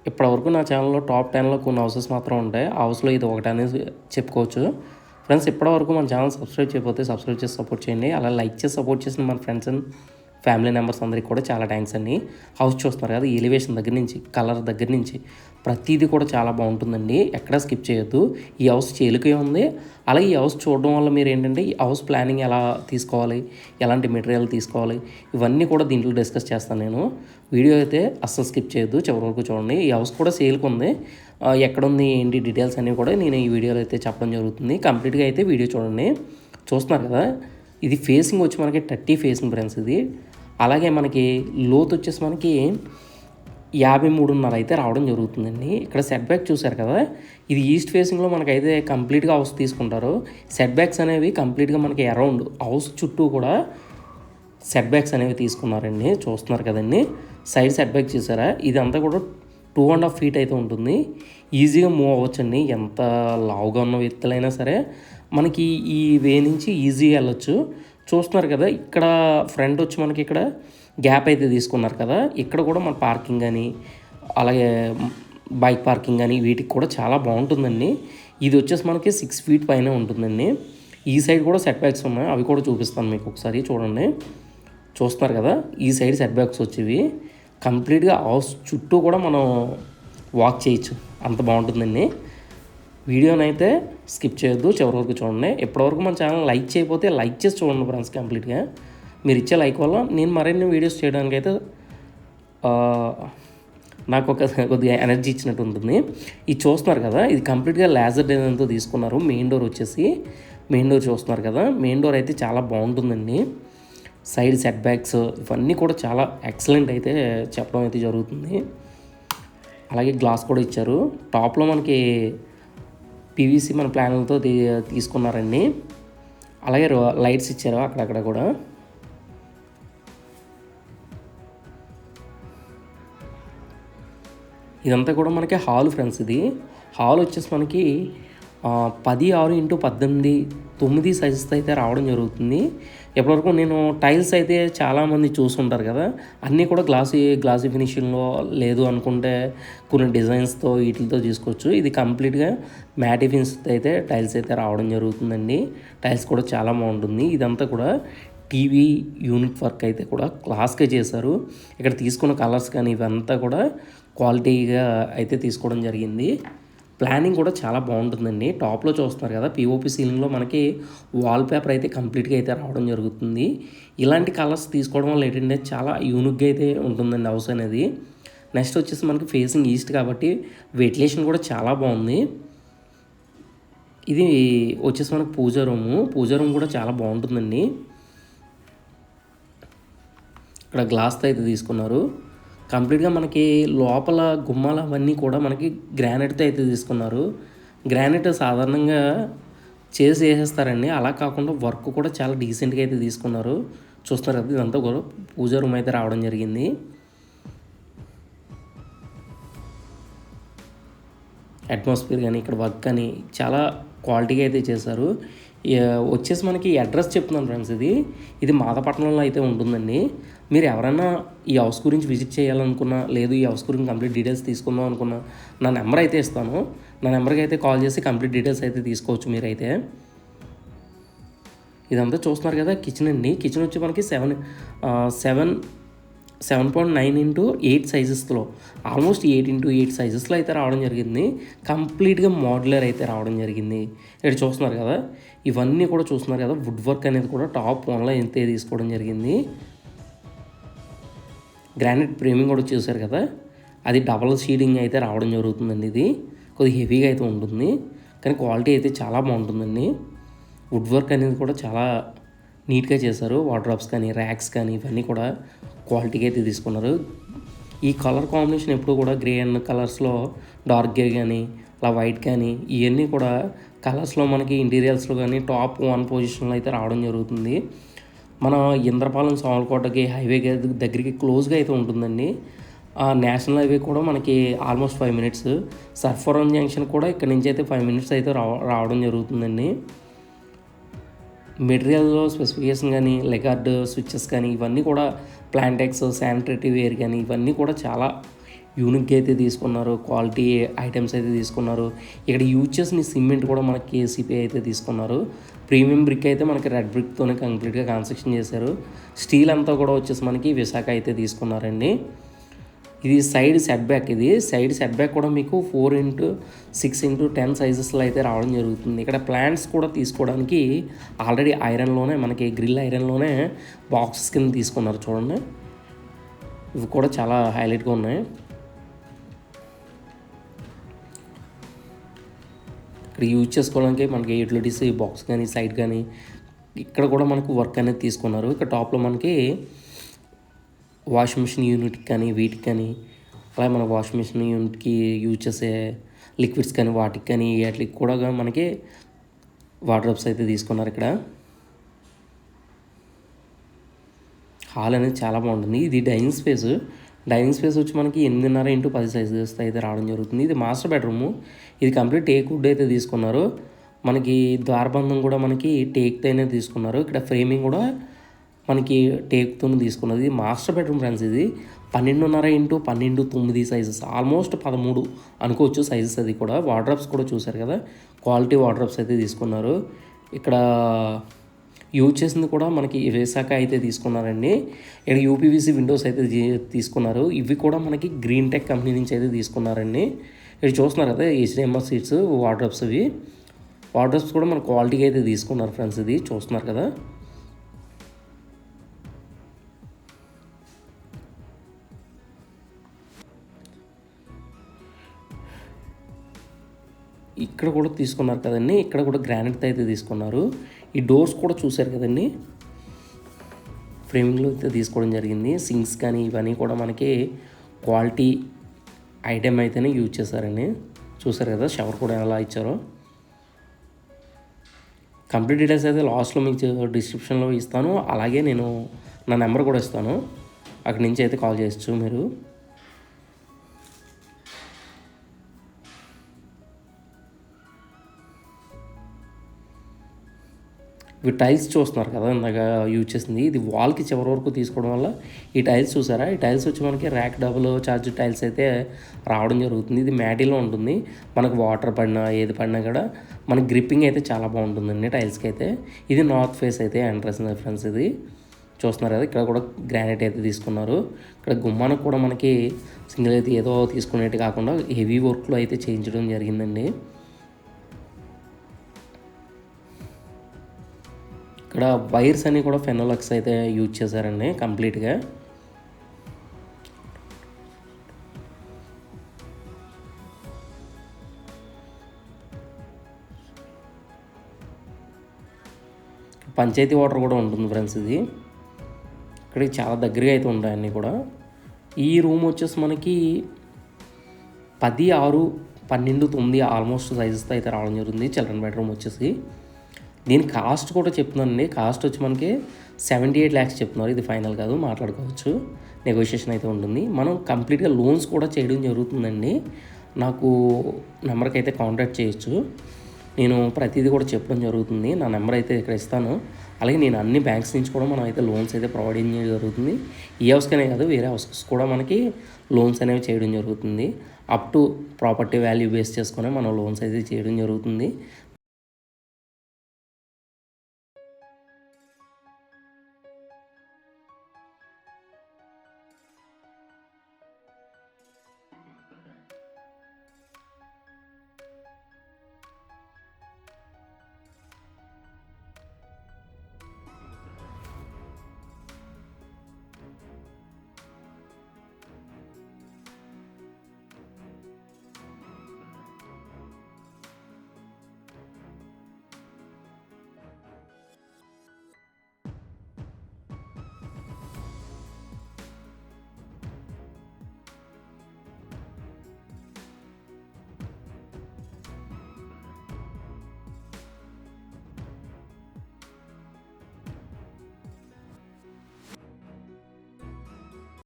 ఇప్పటివరకు నా ఛానల్‌లో టాప్ 10లో కొన్ని హౌసెస్ మాత్రం ఉంటాయి. ఆ హౌస్‌లో ఇది ఒకటనేసి చెప్పుకోవచ్చు. ఫ్రెండ్స్ ఇప్పటివరకు మన ఛానల్ సబ్స్క్రైబ్ చేయకపోతే సబ్స్క్రైబ్ చేసి సపోర్ట్ చేయండి. అలా లైక్ చేసి సపోర్ట్ చేసిన మన ఫ్రెండ్స్ అండ్ ఫ్యామిలీ మెంబర్స్ అందరికి కూడా చాలా థ్యాంక్స్ అండి. హౌస్ చూస్తున్నారు కదా, ఎలివేషన్ దగ్గర నుంచి, కలర్ దగ్గర నుంచి ప్రతీది కూడా చాలా బాగుంటుందండి. ఎక్కడా స్కిప్ చేయొద్దు. ఈ హౌస్ చేలుకే ఉంది. అలాగే ఈ హౌస్ చూడడం వల్ల మీరు ఏంటంటే ఈ హౌస్ ప్లానింగ్ ఎలా తీసుకోవాలి, ఎలాంటి మెటీరియల్ తీసుకోవాలి, ఇవన్నీ కూడా దీంట్లో డిస్కస్ చేస్తాను నేను. వీడియో అయితే అస్సలు స్కిప్ చేయొద్దు, చివరి వరకు చూడండి. ఈ హౌస్ కూడా సేల్కి ఉంది. ఎక్కడుంది ఏంటి డీటెయిల్స్ అన్నీ కూడా నేను ఈ వీడియోలో అయితే చెప్పడం జరుగుతుంది. కంప్లీట్గా అయితే వీడియో చూడండి. చూస్తున్నారు కదా, ఇది ఫేసింగ్ వచ్చి మనకి 30 ఫేసింగ్ ఫ్రెండ్స్ ఇది. అలాగే మనకి లోతు వచ్చేసి మనకి 53.5 అయితే రావడం జరుగుతుందండి. ఇక్కడ సెట్ బ్యాక్ చూసారు కదా, ఇది ఈస్ట్ ఫేసింగ్లో మనకైతే కంప్లీట్గా హౌస్ తీసుకుంటారు. సెట్ బ్యాక్స్ అనేవి కంప్లీట్గా మనకి అరౌండ్ హౌస్ చుట్టూ కూడా సెట్ బ్యాక్స్ అనేవి తీసుకున్నారండి. చూస్తున్నారు కదండి, సైడ్ సెట్ బ్యాక్ చూసారా, ఇదంతా కూడా 2.5 ఫీట్ అయితే ఉంటుంది. ఈజీగా మూవ్ అవ్వచ్చండి. ఎంత లావుగా ఉన్న వ్యక్తులైనా సరే మనకి ఈ వే నుంచి ఈజీగా వెళ్ళొచ్చు. చూస్తున్నారు కదా, ఇక్కడ ఫ్రంట్ వచ్చి మనకి ఇక్కడ గ్యాప్ అయితే తీసుకున్నారు కదా, ఇక్కడ కూడా మన పార్కింగ్ కానీ అలాగే బైక్ పార్కింగ్ కానీ వీటికి కూడా చాలా బాగుంటుందండి. ఇది వచ్చేసి మనకి 6 ఫీట్ పైన ఉంటుందండి. ఈ సైడ్ కూడా సెట్ బ్యాక్స్ ఉన్నాయి, అవి కూడా చూపిస్తాను మీకు ఒకసారి చూడండి. చూస్తున్నారు కదా, ఈ సైడ్ సెట్ బ్యాక్స్ వచ్చేవి కంప్లీట్గా హౌస్ చుట్టూ కూడా మనం వాక్ చేయొచ్చు, అంత బాగుంటుందండి. వీడియోని అయితే స్కిప్ చేయొద్దు, చివరి వరకు చూడండి. ఇప్పటివరకు మన ఛానల్ లైక్ చేయకపోతే లైక్ చేసి చూడండి ఫ్రెండ్స్. కంప్లీట్గా మీరు ఇచ్చే లైక్ వల్ల నేను మరిన్ని వీడియోస్ చేయడానికి అయితే నాకు కొద్దిగా ఎనర్జీ ఇచ్చినట్టు ఉంటుంది. ఇది చూస్తున్నారు కదా, ఇది కంప్లీట్గా లేజర్ డిజైన్తో తీసుకున్నారు. మెయిన్ డోర్ వచ్చేసి మెయిన్ డోర్ చూస్తున్నారు కదా, మెయిన్ డోర్ అయితే చాలా బాగుంటుందండి. సైడ్ సెట్ బ్యాక్స్ ఇవన్నీ కూడా చాలా ఎక్సలెంట్ అయితే చెప్పడం అయితే జరుగుతుంది. అలాగే గ్లాస్ కూడా ఇచ్చారు. టాప్లో మనకి పీవీసీ మన ప్లాన్లతో తీసుకున్నారండి. అలాగే లైట్స్ ఇచ్చారు అక్కడక్కడ కూడా. ఇదంతా కూడా మనకి హాల్ ఫ్రెండ్స్. ఇది హాల్ వచ్చేసి మనకి 16x18 9 సైజెస్తో అయితే రావడం జరుగుతుంది. ఎప్పటివరకు నేను టైల్స్ అయితే చాలామంది చూసుంటారు కదా, అన్నీ కూడా గ్లాసీ ఫినిషింగ్లో లేదు అనుకుంటే కొన్ని డిజైన్స్తో వీటితో తీసుకోవచ్చు. ఇది కంప్లీట్గా మ్యాటీ ఫినిష్తో అయితే టైల్స్ అయితే రావడం జరుగుతుందండి. టైల్స్ కూడా చాలా బాగుంటుంది. ఇదంతా కూడా టీవీ యూనిట్ వర్క్ అయితే కూడా క్లాస్గా చేశారు. ఇక్కడ తీసుకున్న కలర్స్ కానీ ఇవంతా కూడా క్వాలిటీగా అయితే తీసుకోవడం జరిగింది. ప్లానింగ్ కూడా చాలా బాగుంటుందండి. టాప్లో చూస్తున్నారు కదా, పిఓపి సీలింగ్లో మనకి వాల్పేపర్ అయితే కంప్లీట్గా అయితే రావడం జరుగుతుంది. ఇలాంటి కలర్స్ తీసుకోవడం వల్ల ఏంటంటే చాలా యూనిక్గా అయితే ఉంటుందండి హౌస్ అనేది. నెక్స్ట్ వచ్చేసి మనకి ఫేసింగ్ ఈస్ట్ కాబట్టి వెంటిలేషన్ కూడా చాలా బాగుంది. ఇది వచ్చేసి మనకి పూజా రూమ్ కూడా చాలా బాగుంటుందండి. ఇక్కడ గ్లాస్తో అయితే తీసుకున్నారు. కంప్లీట్గా మనకి లోపల గుమ్మాలు అవన్నీ కూడా మనకి గ్రానైట్తో అయితే తీసుకున్నారు. గ్రానైట్ సాధారణంగా వేసేస్తారండి, అలా కాకుండా వర్క్ కూడా చాలా డీసెంట్గా అయితే తీసుకున్నారు. చూస్తున్నారు కదా, ఇదంతా కూడా పూజా రూమ్ అయితే రావడం జరిగింది. అట్మాస్ఫియర్ కానీ ఇక్కడ వర్క్ కానీ చాలా క్వాలిటీగా అయితే చేశారు. వచ్చేసి మనకి అడ్రస్ చెప్తున్నాను ఫ్రెండ్స్, ఇది మాదపట్నంలో అయితే ఉంటుందండి. మీరు ఎవరైనా ఈ హౌస్ గురించి విజిట్ చేయాలనుకున్నా, లేదు ఈ హౌస్ గురించి కంప్లీట్ డీటెయిల్స్ తీసుకుందాం అనుకున్నా, నా నెంబర్ అయితే ఇస్తాను. నా నెంబర్కి అయితే కాల్ చేసి కంప్లీట్ డీటెయిల్స్ అయితే తీసుకోవచ్చు మీరైతే. ఇదంతా చూస్తున్నారు కదా, కిచెన్ అండి. కిచెన్ వచ్చి మనకి 7.9x8 సైజెస్లో, ఆల్మోస్ట్ 8x8 సైజెస్లో అయితే రావడం జరిగింది. కంప్లీట్గా మోడ్యులర్ అయితే రావడం జరిగింది. ఇక్కడ చూస్తున్నారు కదా, ఇవన్నీ కూడా చూస్తున్నారు కదా, వుడ్ వర్క్ అనేది కూడా టాప్ 1లో అయితే తీసుకోవడం జరిగింది. గ్రానైట్ ఫ్రేమింగ్ కూడా చూసారు కదా, అది డబల్ షీడింగ్ అయితే రావడం జరుగుతుందండి. ఇది కొద్దిగా హెవీగా అయితే ఉంటుంది, కానీ క్వాలిటీ అయితే చాలా బాగుంటుందండి. వుడ్ వర్క్ అనేది కూడా చాలా నీట్గా చేశారు. వార్డ్రోబ్స్ కానీ ర్యాక్స్ కానీ ఇవన్నీ కూడా క్వాలిటీగా అయితే తీసుకున్నారు. ఈ కలర్ కాంబినేషన్ ఎప్పుడు కూడా గ్రే అండ్ కలర్స్లో డార్క్ గ్రే కానీ అలా వైట్ కానీ ఇవన్నీ కూడా కలర్స్లో మనకి ఇంటీరియర్స్లో కానీ టాప్ 1 పొజిషన్లో అయితే రావడం జరుగుతుంది. మన ఇంద్రపాలెం సామర్లకోటకి హైవే దగ్గరికి క్లోజ్గా అయితే ఉంటుందండి. నేషనల్ హైవే కూడా మనకి ఆల్మోస్ట్ 5 మినిట్స్. సర్ఫవరం జంక్షన్ కూడా ఇక్కడ నుంచి అయితే 5 మినిట్స్ అయితే రావడం జరుగుతుందండి. మెటీరియల్లో స్పెసిఫికేషన్ కానీ లెగార్డ్ స్విచ్చెస్ కానీ ఇవన్నీ కూడా ప్లాంటెక్స్ శానిటరీ వేర్ కానీ ఇవన్నీ కూడా చాలా యూనిక్ అయితే తీసుకున్నారు, క్వాలిటీ ఐటమ్స్ అయితే తీసుకున్నారు. ఇక్కడ యూజ్ చేసిన సిమెంట్ కూడా మనకి కేసీపీ అయితే తీసుకున్నారు. ప్రీమియం బ్రిక్ అయితే మనకి రెడ్ బ్రిక్తోనే కంప్లీట్గా కన్స్ట్రక్షన్ చేశారు. స్టీల్ అంతా కూడా వచ్చేసి మనకి విశాఖ అయితే తీసుకున్నారండి. ఇది సైడ్ సెట్ బ్యాక్, ఇది సైడ్ సెట్ బ్యాక్ కూడా మీకు 4x6x10 సైజెస్లో అయితే రావడం జరుగుతుంది. ఇక్కడ ప్లాంట్స్ కూడా తీసుకోవడానికి ఆల్రెడీ ఐరన్లోనే మనకి గ్రిల్ ఐరన్లోనే బాక్సెస్ కింద తీసుకున్నారు చూడండి. ఇవి కూడా చాలా హైలైట్గా ఉన్నాయి. ఇక్కడ యూజ్ చేసుకోవడానికి మనకి యూటిలిటీస్ బాక్స్ కానీ సైడ్ కానీ ఇక్కడ కూడా మనకు వర్క్ అనేది తీసుకున్నారు. ఇక్కడ టాప్లో మనకి వాషింగ్ మిషన్ యూనిట్కి కానీ వీటికి కానీ, అలాగే మన వాషింగ్ మిషన్ యూనిట్కి యూజ్ చేసే లిక్విడ్స్ కానీ వాటికి కానీ వాటికి కూడా మనకి వార్డ్రోబ్స్ అయితే తీసుకున్నారు. ఇక్కడ హాల్ అనేది చాలా బాగుంటుంది. ఇది డైనింగ్ స్పేస్. డైనింగ్ స్పేస్ వచ్చి మనకి 8.5x10 సైజెస్ అయితే రావడం జరుగుతుంది. ఇది మాస్టర్ బెడ్రూము. ఇది కంప్లీట్ టేక్ వుడ్ అయితే తీసుకున్నారు. మనకి ద్వారబంధం కూడా మనకి టేక్తోనే తీసుకున్నారు. ఇక్కడ ఫ్రేమింగ్ కూడా మనకి టేక్తో తీసుకున్నది. ఇది మాస్టర్ బెడ్రూమ్ ఫ్రెండ్స్. ఇది 12.5x12.9 సైజెస్, ఆల్మోస్ట్ 13 అనుకోవచ్చు సైజెస్. అది కూడా వార్డ్రోబ్స్ కూడా చూసారు కదా, క్వాలిటీ వార్డ్రోబ్స్ అయితే తీసుకున్నారు. ఇక్కడ యూజ్ చేసింది కూడా మనకి విశాఖ అయితే తీసుకున్నారండి. ఇక్కడ యూపీవీసీ విండోస్ అయితే తీసుకున్నారు. ఇవి కూడా మనకి గ్రీన్ టెక్ కంపెనీ నుంచి అయితే తీసుకున్నారండి. ఇక్కడ చూస్తున్నారు కదా HDMI సీట్స్ వార్డ్రోబ్స్. ఇవి వార్డ్రోబ్స్ కూడా మన క్వాలిటీగా అయితే తీసుకున్నారు ఫ్రెండ్స్. ఇది చూస్తున్నారు కదా. ఇక్కడ కూడా తీసుకున్నారు కదండి, ఇక్కడ కూడా గ్రానైట్ అయితే తీసుకున్నారు. ఈ డోర్స్ కూడా చూసారు కదండి, ఫ్రేమింగ్లో అయితే తీసుకోవడం జరిగింది. సింక్స్ కానీ ఇవన్నీ కూడా మనకి క్వాలిటీ ఐటెం అయితేనే యూజ్ చేశారండి. చూసారు కదా షవర్ కూడా ఎలా ఇచ్చారో. కంప్లీట్ డీటెయిల్స్ అయితే లాస్ట్లో మీకు డిస్క్రిప్షన్లో ఇస్తాను. అలాగే నేను నా నెంబర్ కూడా ఇస్తాను, అక్కడి నుంచి అయితే కాల్ చేయొచ్చు మీరు. ఇవి టైల్స్ చూస్తున్నారు కదా ఇందాక యూజ్ చేసింది. ఇది వాల్కి చివరి వరకు తీసుకోవడం వల్ల ఈ టైల్స్ చూసారా, ఈ టైల్స్ వచ్చి మనకి ర్యాక్ డబుల్ ఛార్జ్ టైల్స్ అయితే రావడం జరుగుతుంది. ఇది మ్యాటీలో ఉంటుంది. మనకు వాటర్ పడినా ఏది పడినా కూడా మనకి గ్రిప్పింగ్ అయితే చాలా బాగుంటుందండి టైల్స్కి అయితే. ఇది నార్త్ ఫేస్ అయితే ఎంట్రన్స్ ఫ్రెండ్స్. ఇది చూస్తున్నారు కదా, ఇక్కడ కూడా గ్రానైట్ అయితే తీసుకున్నారు. ఇక్కడ గుమ్మానికి కూడా మనకి సింగిల్ అయితే ఏదో తీసుకునేది కాకుండా హెవీ వర్క్లో అయితే చేయించడం జరిగిందండి. ఇక్కడ వైర్స్ అన్నీ కూడా ఫెనోలక్స్ అయితే యూజ్ చేశారండి కంప్లీట్గా. పంచాయతీ వాటర్ కూడా ఉంటుంది ఫ్రెండ్స్. ఇది ఇక్కడికి చాలా దగ్గరగా అయితే ఉంటాయి అన్నీ కూడా. ఈ రూమ్ వచ్చేసి మనకి 10/6/12/9 ఆల్మోస్ట్ సైజెస్తో అయితే రావడం జరుగుతుంది. చిల్డ్రన్ బెడ్రూమ్ వచ్చేసి దీని కాస్ట్ కూడా చెప్తున్నానండి. కాస్ట్ వచ్చి మనకి 78 lakhs చెప్తున్నారు. ఇది ఫైనల్ కాదు, మాట్లాడుకోవచ్చు, నెగోషియేషన్ అయితే ఉంటుంది. మనం కంప్లీట్గా లోన్స్ కూడా చేయడం జరుగుతుందండి. నాకు నెంబర్కి అయితే కాంటాక్ట్ చేయొచ్చు. నేను ప్రతిదీ కూడా చెప్పడం జరుగుతుంది. నా నెంబర్ అయితే ఇక్కడ ఇస్తాను. అలాగే నేను అన్ని బ్యాంక్స్ నుంచి కూడా మనం అయితే లోన్స్ అయితే ప్రొవైడ్ చేయడం జరుగుతుంది. ఈ హౌస్కనే కాదు, వేరే హౌసెస్ కూడా మనకి లోన్స్ అనేవి చేయడం జరుగుతుంది. Up to property value base చేసుకుని మనం లోన్స్ అయితే చేయడం జరుగుతుంది.